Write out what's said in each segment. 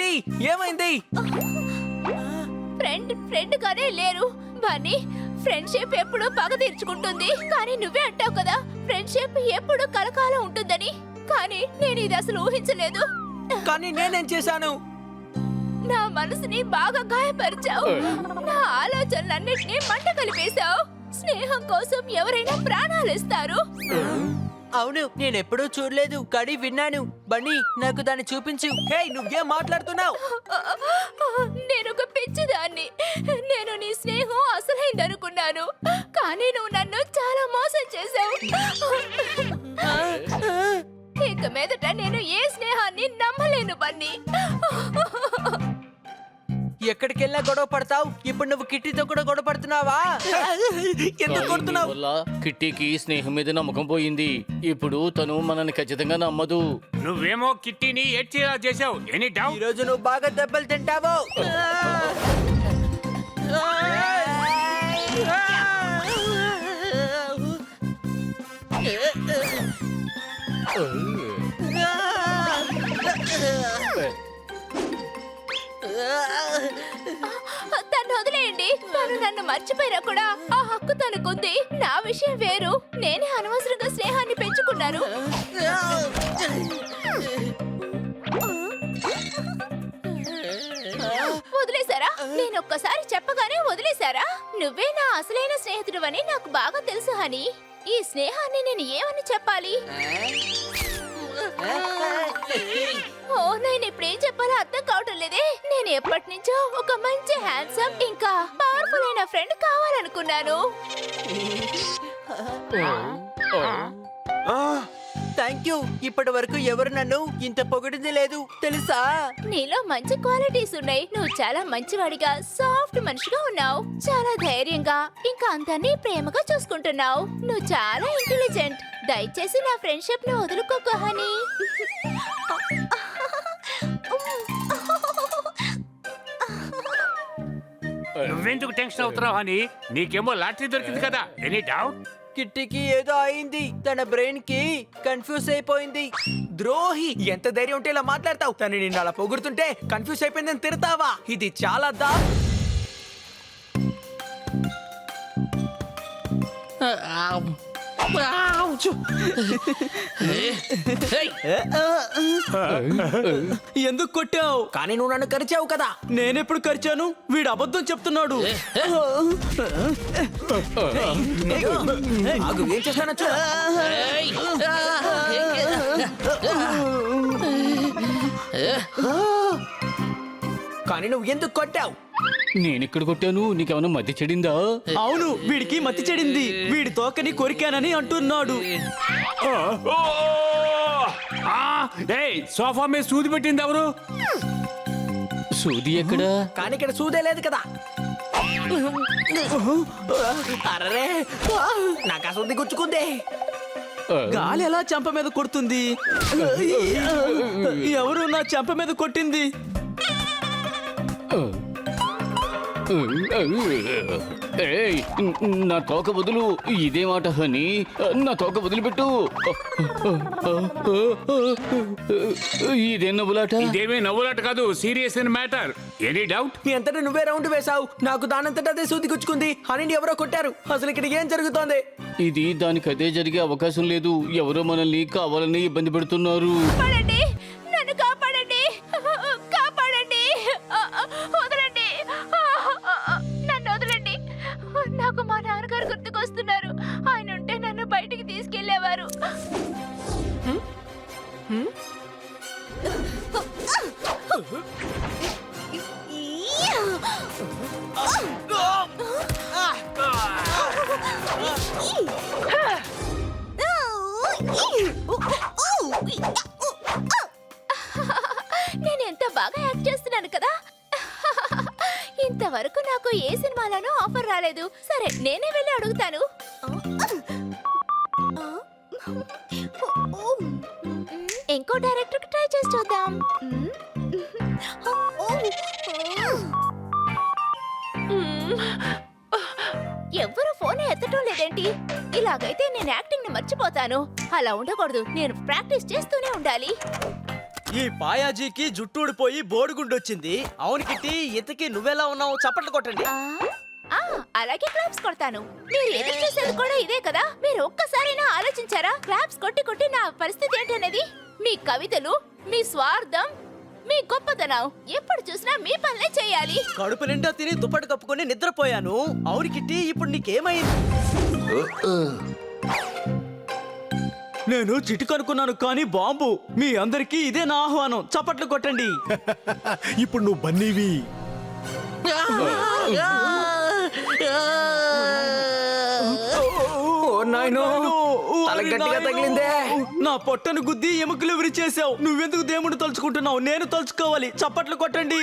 ఏంటి ఏమైంది? ఫ్రెండ్ గానే లేరు బన్నీ. ఫ్రెండ్షిప్ ఎప్పుడు పగ తీర్చుకుంటుంది, కానీ నువ్వే అంటావు కదా ఫ్రెండ్షిప్ ఎప్పుడు కలకాలం ఉంటుందని. కానీ నేను ఇది అసలు ఊహించలేదు. కానీ నేనేం చేశాను? నా మనసుని బాగా గాయపరిచావు. నా ఆలోచనలన్నిటినీ మంట కలిపేశావు. స్నేహం కోసం ఎవరైనా ప్రాణాలు ఇస్తారు. అవును, నేనెప్పుడూ చూడలేదు, కానీ విన్నాను. బన్నీ, నాకు దాన్ని చూపించు. హే, నువ్వేం మాట్లాడుతున్నావు? నేను ఒక పిచ్చిదాన్ని. నేను నీ స్నేహం అసలైందనుకున్నాను, కానీ నువ్వు నన్ను చాలా మోసం చేశావు. ఇక మీదట నేను ఏ స్నేహాన్ని నమ్మలేను బన్నీ. ఎక్కడికెళ్ళా గొడవ పడతావు? ఇప్పుడు నువ్వు కిట్టితో కూడా గొడవ పడుతున్నావా? ఎందుకు కొడుతున్నావు? వల్ల కిట్టీకి స్నేహం మీద నమ్మకం పోయింది. ఇప్పుడు తను మనల్ని ఖచ్చితంగా నమ్మదు. నువ్వేమో కిట్టీని ఏడ్చేలా చేసావు. ఎనీ ఈ డౌట్? రోజు నువ్వు బాగా దెబ్బలు తింటావు. తను వదిలేయండి. తను నన్ను మర్చిపోయినా కూడా ఆ హక్కు తనకుంది. నా విషయం వేరు. నేనే అనవసరంగా స్నేహాన్ని పెంచుకున్నాను. వదిలేశారా? నేను ఒక్కసారి చెప్పగానే వదిలేశారా? నువ్వే నా అసలైన స్నేహితుడివని నాకు బాగా తెలుసు హనీ. ఈ స్నేహాన్ని నేను ఏమని చెప్పాలి? ఓ, నేను ఇప్పుడు ఏం చెప్పాలో అర్థం కావటం లేదే. నేను ఎప్పటి నుంచో ఒక మంచి హ్యాండ్సమ్ ఇంకా పవర్ఫుల్ అయిన ఫ్రెండ్ కావాలనుకున్నాను. Thank you. ఇప్పటి వరకు ఎవరు నన్ను ఇంత పొగిడింది లేదు తెలుసా? నీలో మంచి క్వాలిటీస్ ఉన్నాయి. నువ్వు చాలా మంచివాడిగా, సాఫ్ట్ మనిషిగా ఉన్నావు. చాలా ధైర్యంగా, ఇంకా అందరినీ ప్రేమగా చూసుకుంటున్నావు. నువ్వు చాలా ఇంటెలిజెంట్. దయచేసి నా ఫ్రెండ్షిప్ ను వదులుకోకు హనీ. నువ్వెందుకు టెన్షన్ అవుతున్నావు అని? నీకేమో లాటరీ దొరికింది కదా. Any doubt? కిట్టికి ఏదో అయింది. తన బ్రెయిన్ కి కన్ఫ్యూజ్ అయిపోయింది. ద్రోహి, ఎంత ధైర్యం ఉంటే ఇలా మాట్లాడతావు? తను నిన్ను అలా పొగుడుతుంటే కన్ఫ్యూజ్ అయిపోయిందని తిడతావా? ఇది చాలా ఎందుకు కొట్టావు? కానీ నువ్వు నన్ను కరిచావు కదా. నేనెప్పుడు కరిచాను? వీడు అబద్ధం చెప్తున్నాడు. ఆగు, ఏం చేస్తానో చూడు. కానీ నువ్వు ఎందుకు కొట్టావు? నేనెక్కడ కొట్టాను? నీకేమైనా మధ్య చెడిందా? అవును, వీడికి మతి చెడింది. వీడి తోకని కొరికానని అంటున్నాడు. సోఫా మీద సూది పెట్టింది ఎవరు? సూది ఎక్కడా? కానీ ఇక్కడ సూదే లేదు కదా. అరే, నాకు ఆ సూది గుచ్చుకుంది. గాలి ఎలా చెంప మీద కొడుతుంది? ఎవరు నా చెంప మీద కొట్టింది? ఏయ్, నా తోక వదులు. ఇదే మాట హనీ, నా తోక వదిలిపెట్టు. ఇదే నవ్వులాట? ఇదేమీ నవ్వులాట కాదు, serious in matter. Any doubt? నీ అంతటా నువ్వే రౌండ్ వేసావు. నాకు దానంతటా అదే సూది గుచ్చుకుంది. అని ఎవరో కొట్టారు. అసలు ఇక్కడ ఏం జరుగుతోంది? ఇది దానికి అదే జరిగే అవకాశం లేదు. ఎవరో మనల్ని కావాలని ఇబ్బంది పెడుతున్నారు. కాపాడండి, నన్ను కాపాడండి, కాపాడండి, వదలండి, నన్ను వదలండి. నాకు మా నాన్నగారు గుర్తుకొస్తున్నారు. ఆయన ఉంటే నన్ను బయటికి తీసుకెళ్లేవారు. నేను ఎంత బాగా యాక్ట్ చేస్తున్నాను కదా. ఇంతవరకు నాకు ఏ సినిమాలోనూ ఆఫర్ రాలేదు. సరే, నేనే వెళ్ళి అడుగుతాను. ఇంకో డైరెక్టర్ ట్రై చేసి చూద్దాం. ఎవ్వరు ఫోన్ ఎత్తటం లేదేంటి? ఇలాగైతే నేను యాక్టింగ్ ని మర్చిపోతాను. అలా ఉండకూడదు. నేను ప్రాక్టీస్ చేస్తూనే ఉండాలి. ఈ పాయాజీకి జుట్టు ఊడిపోయి బోడిగుండొచ్చింది. అవును కిట్టి, ఇంతకీ నువ్వెలా ఉన్నావు? చప్పట్లు కొట్టండి. అలాగే క్లాప్స్ కొడతాను. మీరు ఎదురు చూసేది కూడా ఇదే కదా. మీరు ఒక్కసారైనా ఆలోచించారా క్లాప్స్ కొట్టి కొట్టి నా పరిస్థితి ఏంటనేది? మీ కవితలు, మీ స్వార్థం, మీ గొప్పతనం ఎప్పుడు చూసినా మీ పనులే చేయాలి. కడుపు నిండా తిని దుప్పటి కప్పుకొని నిద్రపోయాను. అవును కిట్టి, ఇప్పుడు నీకేమైంది? నేను చిటుకనుకున్నాను కానీ బాంబు. మీ అందరికీ ఇదే నా ఆహ్వానం. చప్పట్లు కొట్టండి. ఇప్పుడు నువ్వు బన్నీవి. గట్టిగా తగిలిందే. నా పొట్టను గుద్ది ఎముకలు విరిచేసావు. నువ్వెందుకు దేవుడు తలుచుకుంటున్నావు? నేను తలుచుకోవాలి. చప్పట్లు కొట్టండి.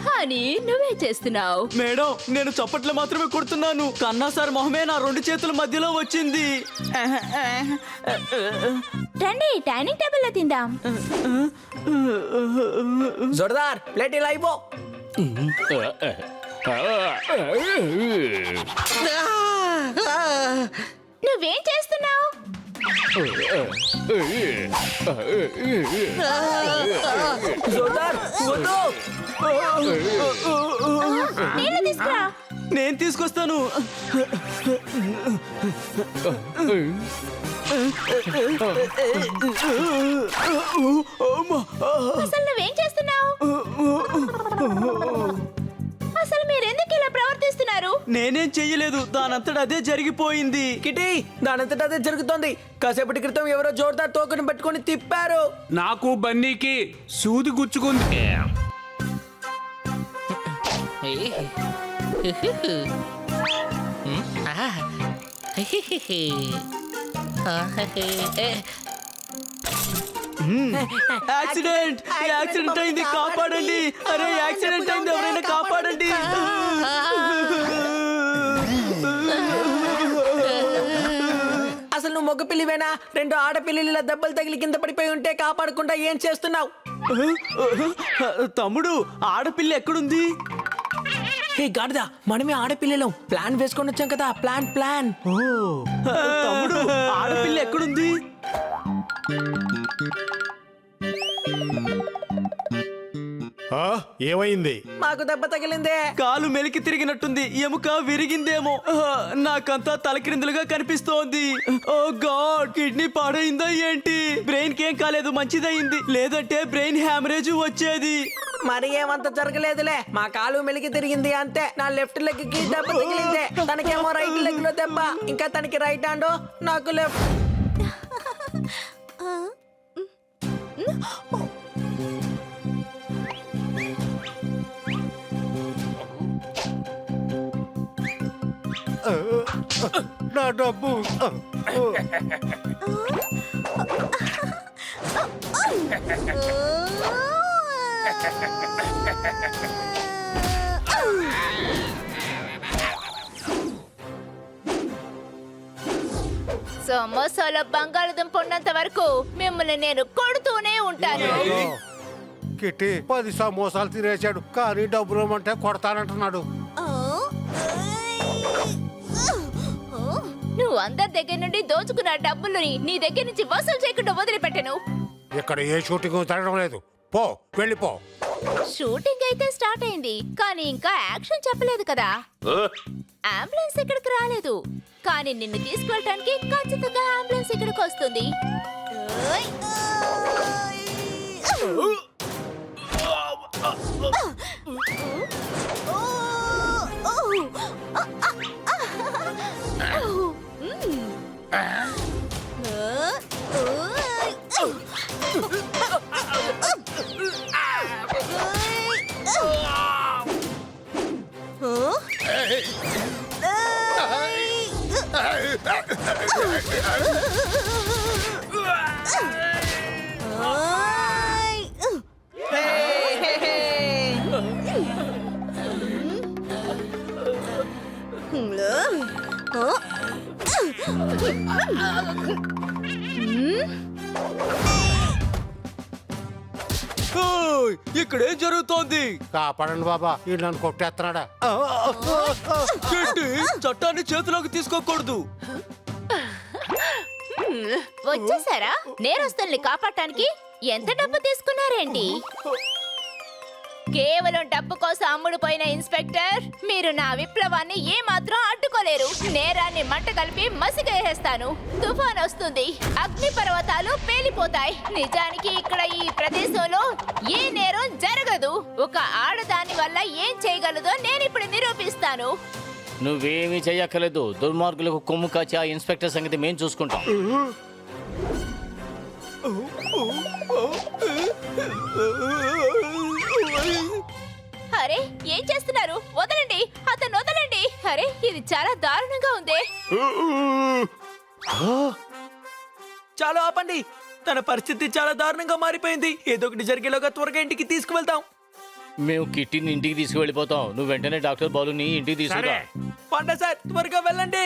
హనీ నువ్వే చేస్తున్నావు. మేడం, నేను చప్పట్లు మాత్రమే కొడుతున్నాను. కన్నా సార్ మొహమే నా 2 చేతుల మధ్యలో వచ్చింది. రండి డైనింగ్ టేబుల్ లో తిందాం. జోర్దార్ ప్లేట్ ఇలా అయిపో. నువ్వేం చేస్తున్నావు? జోర్దార్ వద్దు. నీళ్ళు తీసుకురా. నేను తీసుకొస్తాను. అసలు నువ్వేం చేస్తున్నావు? అసలు మీరెందుకు ఇలా ప్రవర్తిస్తున్నారు? నేనేం చెయ్యలేదు. దానంతట అదే జరిగిపోయింది. కిటి దానంతట అదే జరుగుతోంది. కాసేపటి క్రితం ఎవరో జోర్దార్ తోకని పట్టుకొని తిప్పారు. నాకు బన్నీకి సూది గుచ్చుకుంది. యాక్సిడెంట్ యాక్సిడెంట్ అయింది, కాపాడండి. అరే యాక్సిడెంట్ అయింది, ఎవరైనా కాపాడండి. అసలు నువ్వు మగ పిల్లివేనా? 2 ఆడపిల్లలు ఇలా దెబ్బలు తగిలి కింద పడిపోయి ఉంటే కాపాడకుండా ఏం చేస్తున్నావు? తమ్ముడు, ఆడపిల్ల ఎక్కడుంది? హే గాడిద, మనమే ఆడపిల్లలం. ప్లాన్ వేసుకొని వచ్చాం కదా. ప్లాన్. తమ్ముడు, ఆడపిల్ల ఎక్కడుంది? ఏమైంది? మాకు దెబ్బ తగిలిందే. కాలు మెలికి తిరిగినట్టుంది. ఎముక విరిగిందేమో. నాకంతా తలక్రిందులుగా కనిపిస్తోంది. ఓ గాడ్, కిడ్నీ పాడైందా ఏంటి? బ్రెయిన్ కేం కాలేదు, మంచిదయింది. లేదంటే బ్రెయిన్ హ్యామరేజ్ వచ్చేది. మరి ఏమంత జరగలేదులే. మా కాలు మెలికి తిరిగింది అంతే. నా లెఫ్ట్ లెగ్ కి దెబ్బ తగిలిందే. తనకేమో రైట్ లెగ్ లో దెబ్బ. ఇంకా తనకి రైట్ హ్యాండ్, నాకు లెఫ్ట్. నా డబ్బు. సమోసాల బంగాళదుంప ఉన్నంత వరకు మిమ్మల్ని నేను కొడుతూనే ఉంటాను. కిట్టి 10 సమోసాలు తినేశాడు, కానీ డబ్బులు ఇవ్వమంటే కొడతానంటున్నాడు. నువ్వు అందరి దగ్గర నుండి దోచుకున్న డబ్బులని నీ దగ్గర నుంచి వసూలు చేయకుండా వదిలిపెట్టను. ఇక్కడ ఏ షూటింగ్ జరగడం లేదు. పో, వెళ్ళిపో. షూటింగ్ అయితే స్టార్ట్ అయింది, కానీ ఇంకా యాక్షన్ చెప్పలేదు కదా. అంబులెన్స్ ఇక్కడికి రాలేదు, కానీ నిన్ను తీసుకెళ్ళటానికి ఖచ్చితంగా అంబులెన్స్ ఇక్కడికి వస్తుంది. ఓయ్, ఇక్కడేం జరుగుతోంది? కాపాడండి బాబా ఈ నన్ను కొట్టేస్తున్నాడా. కిట్టి, చట్టాన్ని చేతిలోకి తీసుకోకూడదు. వచ్చేసారా? నేరస్తుల్ని కాపాడటానికి ఎంత డబ్బు తీసుకున్నారేంటి? కేవలం డబ్బు కోసం అమ్ముడుపోయిన ఇన్స్పెక్టర్, మీరు నా విప్లవాన్ని ఏమాత్రం అడ్డుకోలేరు. నేరాన్ని మంట కలిపి మసిగేసేస్తాను. తుఫాన్ వస్తుంది, అగ్ని పర్వతాలు పేలిపోతాయి. నిజానికి ఇక్కడ ఈ ప్రదేశంలో ఏ నేరం జరగదు. ఒక ఆడదాని వల్ల ఏం చేయగలదో నేను ఇప్పుడు నిరూపిస్తాను. నువ్వేమీ చెయ్యక్కర్లేదు. దుర్మార్గులకు కొమ్ము కాచి ఆ ఇన్స్పెక్టర్ సంగతి మేం చూసుకుంటాం. అరే, ఏం చేస్తున్నారు? వదలండి, అతను వదలండి. అరే, ఇది చాలా దారుణంగా ఉంది. చాలా ఆపండి. తన పరిస్థితి చాలా దారుణంగా మారిపోయింది. ఏదో ఒకటి జరిగేలోగా త్వరగా ఇంటికి తీసుకువెళ్తాం. మేము కిట్టిని ఇంటికి తీసుకువెళ్ళిపోతాం. నువ్వు వెంటనే డాక్టర్ బాలుని ఇంటికి తీసుకురా. సరే. పండ సార్, త్వరగా వెళ్ళండి.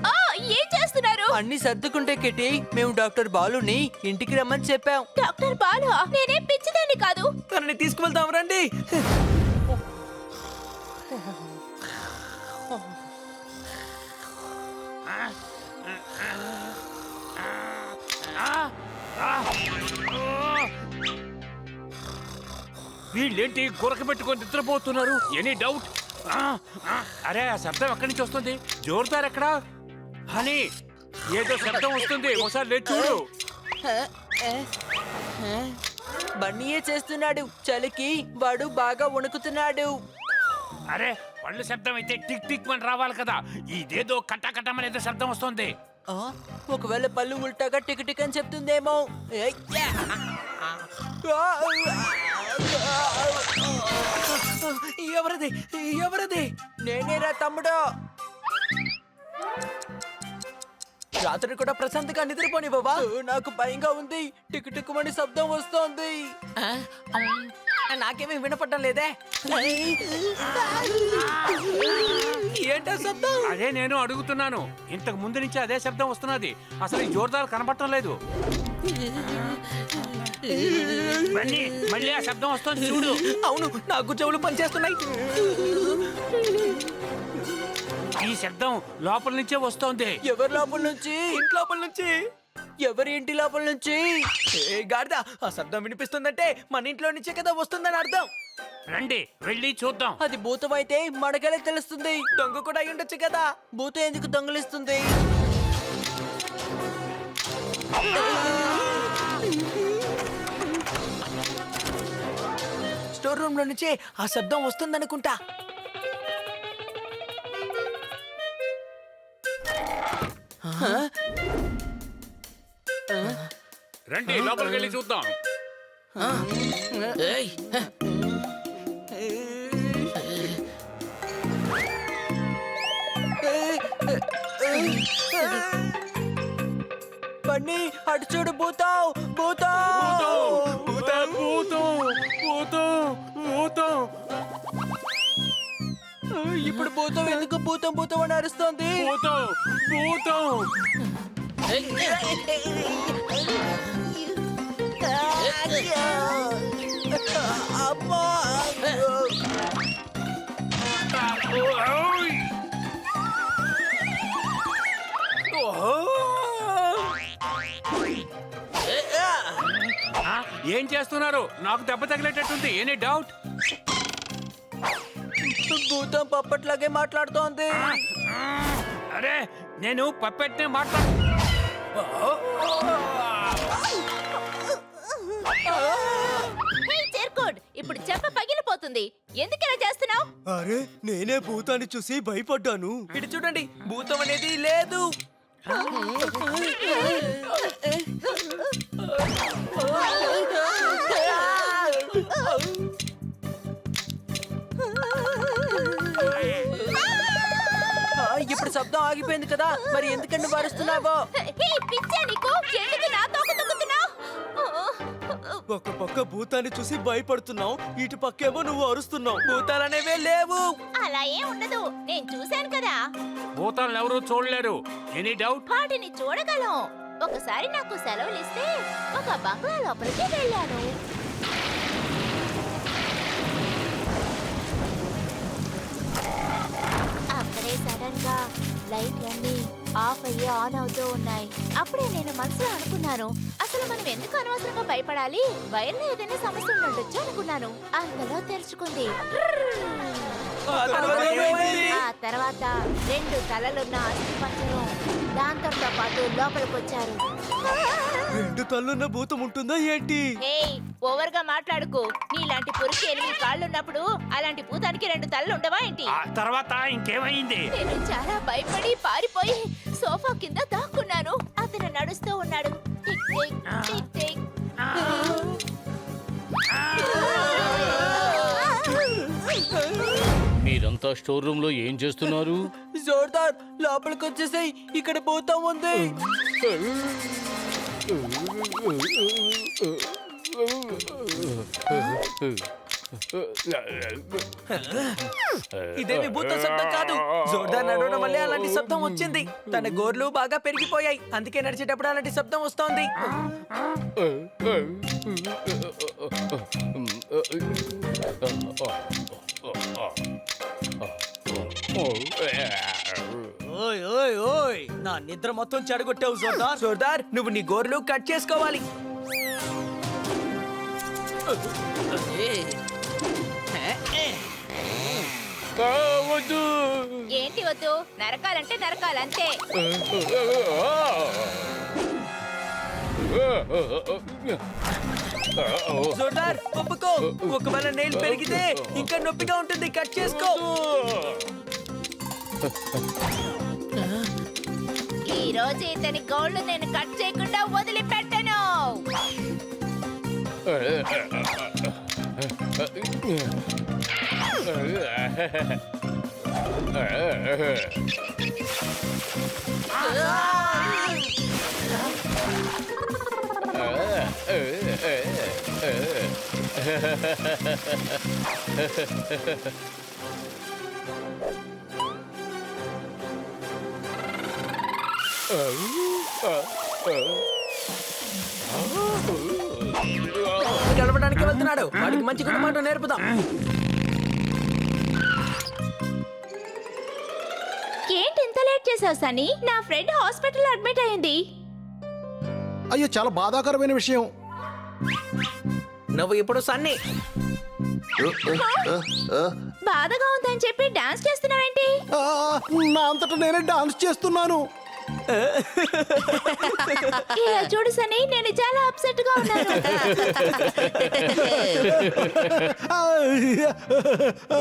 ఆ, ఏం చేస్తున్నారు? అన్ని సర్దుకుంటే కిట్టి మేము డాక్టర్ బాలుని ఇంటికి రమ్మని చెప్పాం. డాక్టర్ బాలు, నేనేం పిచ్చిదాన్ని కాదు. తనని తీసుకువెళ్తాం రండి. వీళ్ళేంటి గురక పెట్టుకొని నిద్రపోతున్నారు? Any doubt? అరే, ఆ శబ్దం ఎక్కడి నుంచి వస్తుంది? జోరుదారు ఎక్కడా? హనీ, ఏదో శబ్దం వస్తుంది, ఒకసారి లేచి చూడు. బన్నీయే చేస్తున్నాడు. చలికి వాడు బాగా వణుకుతున్నాడు. అరే, పళ్ళు శబ్దం అయితే టిక్ టిక్ అని రావాలి కదా. ఇదేదో కట్టకట్టమని ఏదో శబ్దం వస్తుంది. ఆ, ఒకవేళ పళ్ళు ఉల్టాగా టిక్ టిక్ అని చెప్తుందేమో. ఏయ్యా! ఎవరిది ఎవరిది? నేనేరా తమ్ముడు. రాత్రి కూడా ప్రశాంతంగా నిద్రపోని బాబా. నాకు భయంగా ఉంది. టిక్ టిక్ అని శబ్దం వస్తోంది. నాకేమీ వినపడడం లేదే. ఏంటో శబ్దం? అదే నేను అడుగుతున్నాను. ఇంతకు ముందు నుంచి అదే శబ్దం వస్తున్నది. అసలు ఈ జోరుదారు కనపడటం లేదు. బన్నీ, మళ్ళీ ఆ శబ్దం వస్తుంది చూడు. అవును, నాకు చెవులు పనిచేస్తున్నాయి. ఈ శబ్దం లోపల నుంచే వస్తోంది. ఎవరి లోపల నుంచి? ఇంటి లోపల నుంచి. ఎవరి ఇంటి లోపల నుంచి? ఏ గాడిద, ఆ శబ్దం వినిపిస్తుందంటే మన ఇంట్లో నుంచే కదా వస్తుందని అర్థం. రండి, వెళ్ళి చూద్దాం. అది భూతం అయితే మనకెలా తెలుస్తుంది? దొంగ కూడా అయి ఉండొచ్చు కదా. భూతం ఎందుకు దొంగలిస్తుంది? స్టోర్ రూమ్ లో నుంచే ఆ శబ్దం వస్తుందనుకుంటా. రండి, లోపలికి వెళ్ళి చూద్దాం. బన్నీ, అటు చూడు, భూతం భూతం. భూతం, భూతం, భూతం. ఇప్పుడు భూతం ఎందుకు భూతం భూతం అని అరుస్తోంది? భూతం, భూతం. అమ్మా! ఓయ్! ఆ, ఏం చేస్తున్నారు? నాకు దెబ్బ తగిలేటట్టుంది. Any doubt? భూతం పప్పట్లాగే మాట్లాడుతోంది. అరే, నేను పప్పెట్నే మాట్లాడు. హే చేర్కోడ్, ఇప్పుడు చెంప పగిలిపోతుంది. ఎందుకు ఇలా చేస్తున్నావు? అరే, నేనే భూతాన్ని చూసి భయపడ్డాను. ఇటు చూడండి, భూతం అనేది లేదు. ఇప్పుడు శబ్దం ఆగిపోయింది కదా, మరి ఎందుకంటే నువ్వు అరుస్తున్నావో? హే పిచ్చా నీకు, ఎందుకు నా తోక తొక్కుతున్నావు? ఒక పక్క భూతాన్ని చూసి భయపడుతున్నావు, ఇటు పక్కేమో నువ్వు అరుస్తున్నావు. భూతాలనేవే లేవు. అలా ఏం ఉండదు, నేను చూశాను కదా. భూతాలను ఎవరూ చూడలేరు. Any doubt? వాటిని చూడగలం. ఒకసారి నాకు సెలవులు ఇస్తే ఒక బంగ్లా లోపలికి వెళ్ళాను. అక్కడే సడన్ గా లైట్లన్నీ ఆఫ్ అయ్యి ఆన్ అవుతూ ఉన్నాయి. అప్పుడే నేను మనసులో అనుకున్నాను, అసలు మనం ఎందుకు అనవసరంగా భయపడాలి, వైర్లో ఏదైనా సమస్య ఉండొచ్చు అనుకున్నాను. అంతలో తెరుచుకుంది. ఆ తర్వాత 2 తలలున్న అస్థిపంజరం దాంతో పాటు లోపలికొచ్చారు. 2 తల్లున్న భూతం ఉంటుందా ఏంటి? ఏయ్, ఓవర్ గా మాట్లాడుకో. నీలాంటి పురికి 8 కాళ్ళున్నప్పుడు అలాంటి భూతానికి 2 తలలు ఉండవా ఏంటి? ఆ తర్వాత ఇంకేమైంది? నేను చాలా భయపడి పారిపోయి సోఫా కింద దాక్కున్నాను. అతను నడుస్తూ ఉన్నాడు. Tick tick tick tick. మీరంతా స్టోర్ రూమ్ లో ఏం చేస్తున్నారు? జోర్దార్ లోపలికి వచ్చేసాయి, ఇక్కడ భూతం ఉంది. ఇదేమి భూత శబ్దం కాదు. జోర్దార్ నడవడం వల్లే అలాంటి శబ్దం వచ్చింది. తన గోర్లు బాగా పెరిగిపోయాయి, అందుకే నడిచేటప్పుడు అలాంటి శబ్దం వస్తోంది. ఓయ్ ఓయ్ ఓయ్, నా నిద్ర మొత్తం చెడగొట్టావు జోర్దార్. జోర్దార్, నువ్వు నీ గోర్లు కట్ చేసుకోవాలి. వద్దు. ఏంటి వద్దు? నరకాలంటే నరకాలంతే. జోర్దార్, ఒప్పుకో. ఒకవేళ నెయిల్ పెరిగితే ఇంకా నొప్పిగా ఉంటుంది, కట్ చేసుకో. ఈ రోజు ఇతని గోళ్ళు నేను కట్ చేయకుండా వదిలిపెట్టను. గడపడానికి వెళ్తున్నాడు, వాడికి మంచి గుణమాట నేర్పుదాం. ఏంటి ఇంత లేట్ చేసావు సన్నీ? నా ఫ్రెండ్ హాస్పిటల్ అడ్మిట్ అయింది. అయ్యో, చాలా బాధాకరమైన విషయం. నువ్వు ఇప్పుడు సన్నీ. బాధగా ఉందని చెప్పి డాన్స్ చేస్తున్నావేంటి? ఆ, నా అంతటా నేనే డాన్స్ చేస్తున్నాను. ఇలా చూడు సన్నీ, నేను చాలా అప్సెట్ గా ఉన్నాను.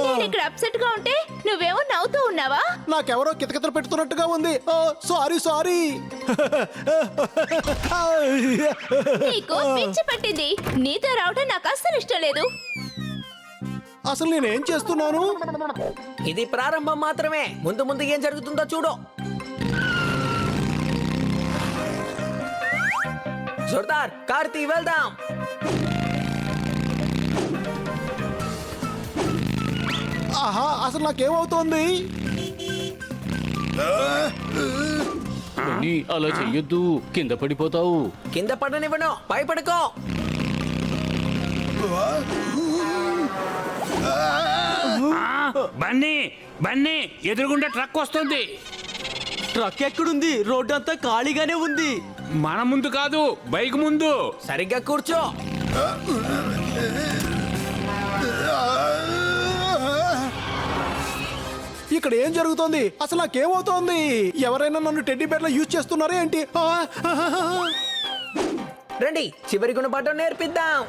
నేను ఇక్కడ అప్సెట్ గా ఉంటే నువ్వేమో నవ్వుతూ ఉన్నావా? నాకెవరో కితకితలు పెడుతున్నట్టుగా ఉంది. Sorry sorry. నీకు పిచ్చి పట్టింది. నీతో రావడం నాకు అస్సలు ఇష్టం లేదు. అసలు నేనేం చేస్తున్నాను? ఇది ప్రారంభం మాత్రమే. ముందు ముందు ఏం జరుగుతుందో చూడు. జోర్దార్, కార్తీ, వెళ్దాం. ఆహా, అసలు నాకేమవుతోంది? బన్నీ, అలా చెయ్యొద్దు, కింద పడిపోతావు. కింద పడనివ్వను, భయపడుకో. బన్నీ బన్నీ, ఎదురుగుండా ట్రక్ వస్తుంది. ట్రక్ ఎక్కడుంది? రోడ్డు అంతా ఖాళీగానే ఉంది. మన ముందు కాదు, బైక్ ముందు. సరిగ్గా కూర్చో. ఇక్కడ ఏం జరుగుతోంది? అసలు నాకేమవుతోంది? ఎవరైనా నన్ను టెడ్డీ బేర్లా యూజ్ చేస్తున్నారా ఏంటి? రండి, చివరి గుణపాఠం నేర్పిద్దాం.